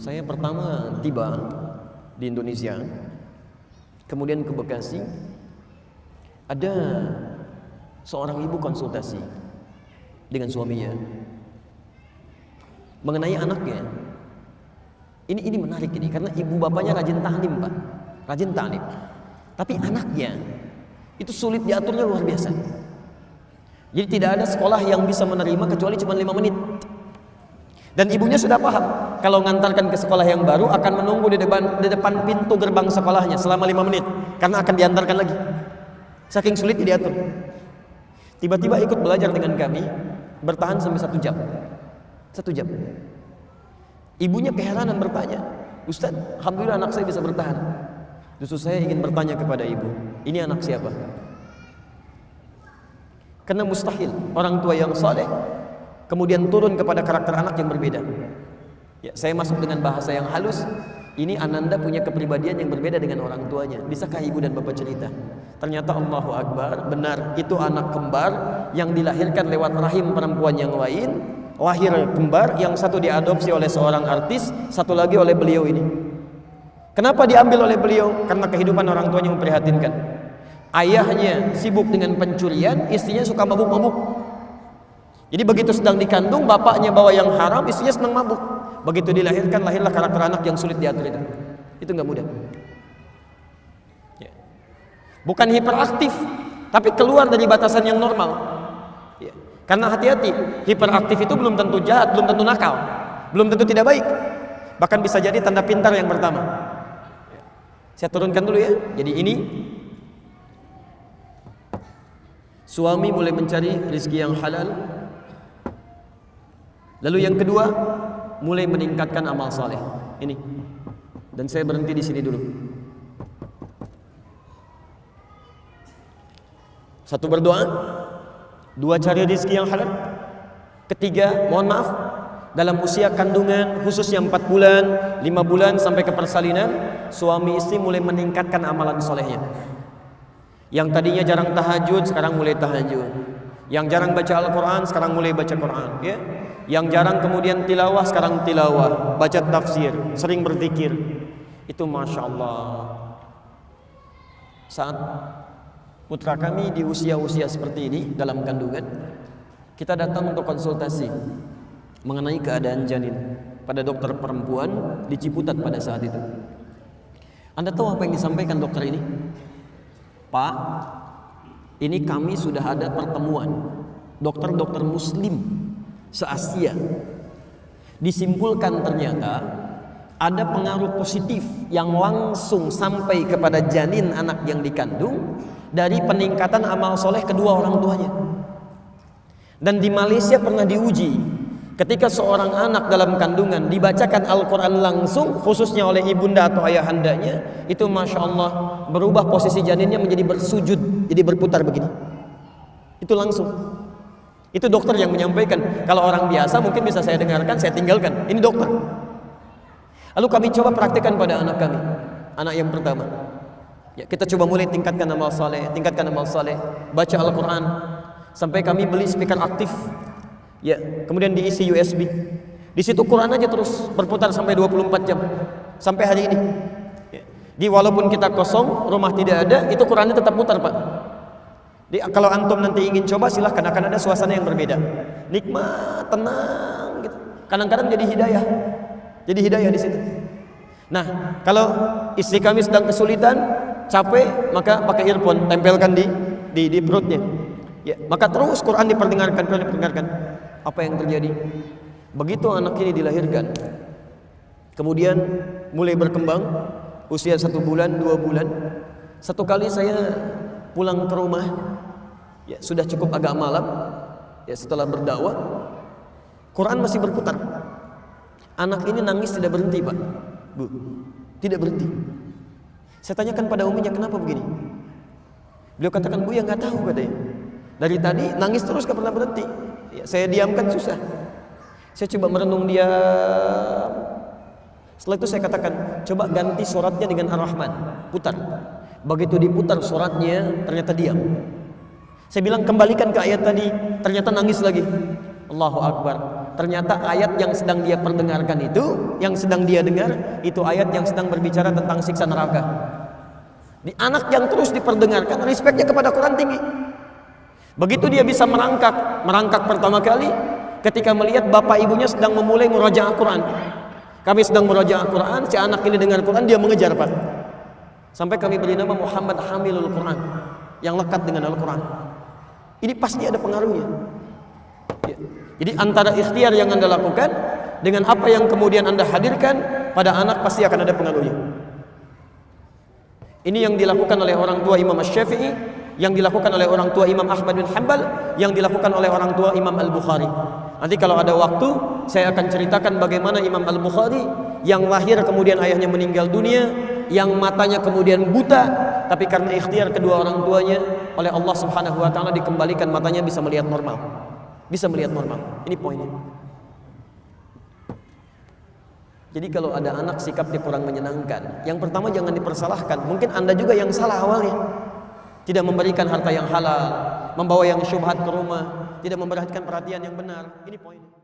Saya pertama tiba di Indonesia, kemudian ke Bekasi, ada seorang ibu konsultasi dengan suaminya mengenai anaknya. Ini menarik ini, karena ibu bapaknya rajin taklim, Pak, rajin taklim. Tapi anaknya itu sulit diaturnya luar biasa. Jadi tidak ada sekolah yang bisa menerima kecuali cuma 5 menit. Dan ibunya sudah paham kalau ngantarkan ke sekolah yang baru akan menunggu di depan pintu gerbang sekolahnya selama 5 menit karena akan diantarkan lagi. Saking sulit diatur. Tiba-tiba ikut belajar dengan kami, bertahan sampai 1 jam. 1 jam. Ibunya keheranan bertanya, "Ustaz, alhamdulillah anak saya bisa bertahan." Justru saya ingin bertanya kepada ibu, ini anak siapa? Karena mustahil orang tua yang saleh kemudian turun kepada karakter anak yang berbeda. Ya, saya masuk dengan bahasa yang halus. Ini Ananda punya kepribadian yang berbeda dengan orang tuanya. Bisakah ibu dan bapak cerita? Ternyata Allahu Akbar, benar itu anak kembar yang dilahirkan lewat rahim perempuan yang lain. Lahir kembar, yang satu diadopsi oleh seorang artis, satu lagi oleh beliau ini. Kenapa diambil oleh beliau? Karena kehidupan orang tuanya memprihatinkan. Ayahnya sibuk dengan pencurian, istrinya suka mabuk-mabuk. Jadi begitu sedang dikandung, bapaknya bawa yang haram, istrinya senang mabuk. Begitu dilahirkan, lahirlah karakter anak yang sulit diatur itu. Itu nggak mudah. Ya. Bukan hiperaktif, tapi keluar dari batasan yang normal. Ya. Karena hati-hati, hiperaktif itu belum tentu jahat, belum tentu nakal, belum tentu tidak baik. Bahkan bisa jadi tanda pintar yang pertama. Ya. Saya turunkan dulu ya. Jadi ini suami mulai mencari rezeki yang halal. Lalu yang kedua, mulai meningkatkan amal saleh. Ini. Dan saya berhenti di sini dulu. Satu, berdoa. Dua, cari rezeki yang halal. Ketiga, mohon maaf, dalam usia kandungan khususnya 4 bulan, 5 bulan sampai ke persalinan, suami istri mulai meningkatkan amalan solehnya. Yang tadinya jarang tahajud, sekarang mulai tahajud. Yang jarang baca Al-Quran, sekarang mulai baca Quran, ya. Yang jarang kemudian tilawah, sekarang tilawah, baca tafsir, sering berzikir. Itu Masya Allah. Saat putra kami di usia-usia seperti ini dalam kandungan, kita datang untuk konsultasi mengenai keadaan janin pada dokter perempuan di Ciputat pada saat itu. Anda tahu apa yang disampaikan dokter ini? Pak, ini kami sudah ada pertemuan dokter-dokter muslim se-Asia. Disimpulkan ternyata ada pengaruh positif yang langsung sampai kepada janin anak yang dikandung dari peningkatan amal soleh kedua orang tuanya. Dan di Malaysia pernah diuji, ketika seorang anak dalam kandungan dibacakan Al-Quran langsung, khususnya oleh ibunda atau ayahandanya, itu Masya Allah berubah posisi janinnya menjadi bersujud, jadi berputar begini. Itu langsung. Itu dokter yang menyampaikan. Kalau orang biasa mungkin bisa saya dengarkan, saya tinggalkan. Ini dokter. Lalu kami coba praktikkan pada anak kami, anak yang pertama. Ya, kita coba mulai tingkatkan amal saleh, baca Al-Quran, sampai kami beli speaker aktif. Ya, kemudian diisi USB. Di situ Quran aja terus berputar sampai 24 jam. Sampai hari ini. Ya. Di walaupun kita kosong, rumah tidak ada, itu Qurannya tetap putar, Pak. Kalau antum nanti ingin coba silahkan, akan ada suasana yang berbeda. Nikmat, tenang gitu. Kadang-kadang jadi hidayah. Jadi hidayah di situ. Nah, kalau istri kami sedang kesulitan, capek, maka pakai earphone, tempelkan di perutnya. Ya, maka terus Quran diperdengarkan. Apa yang terjadi? Begitu anak ini dilahirkan, kemudian mulai berkembang, usia 1 bulan, 2 bulan. Satu kali saya pulang ke rumah, ya sudah cukup agak malam, ya setelah berdakwah, Quran masih berputar. Anak ini nangis tidak berhenti, Pak, Bu, tidak berhenti. Saya tanyakan pada uminya, kenapa begini? Beliau katakan, Bu, ya nggak tahu katanya. Dari tadi nangis terus, gak pernah berhenti. Ya, saya diamkan susah. Saya coba merenung diam. Setelah itu saya katakan, coba ganti suratnya dengan Ar-Rahman, putar. Begitu diputar suratnya, ternyata diam. Saya bilang kembalikan ke ayat tadi, ternyata nangis lagi. Allahu Akbar. Ternyata ayat yang sedang dia perdengarkan itu, yang sedang dia dengar, itu ayat yang sedang berbicara tentang siksa neraka. Di anak yang terus diperdengarkan, respeknya kepada Quran tinggi. Begitu dia bisa merangkak pertama kali ketika melihat bapak ibunya sedang memulai murajaah Quran. Kami sedang murajaah Quran, si anak ini dengar Quran, dia mengejar, Pak. Sampai kami beri nama Muhammad Hamilul Quran, yang lekat dengan Al-Quran. Ini pasti ada pengaruhnya. Ya. Jadi antara ikhtiar yang Anda lakukan dengan apa yang kemudian Anda hadirkan pada anak pasti akan ada pengaruhnya. Ini yang dilakukan oleh orang tua Imam Asy-Syafi'i, yang dilakukan oleh orang tua Imam Ahmad bin Hanbal, yang dilakukan oleh orang tua Imam Al-Bukhari. Nanti kalau ada waktu saya akan ceritakan bagaimana Imam Al-Bukhari yang lahir kemudian ayahnya meninggal dunia, yang matanya kemudian buta, tapi karena ikhtiar kedua orang tuanya oleh Allah Subhanahu wa taala dikembalikan matanya bisa melihat normal. Bisa melihat normal. Ini poinnya. Jadi kalau ada anak sikapnya kurang menyenangkan, yang pertama jangan dipersalahkan. Mungkin Anda juga yang salah awalnya. Tidak memberikan harta yang halal, membawa yang syubhat ke rumah, tidak memberikan perhatian yang benar. Ini poinnya.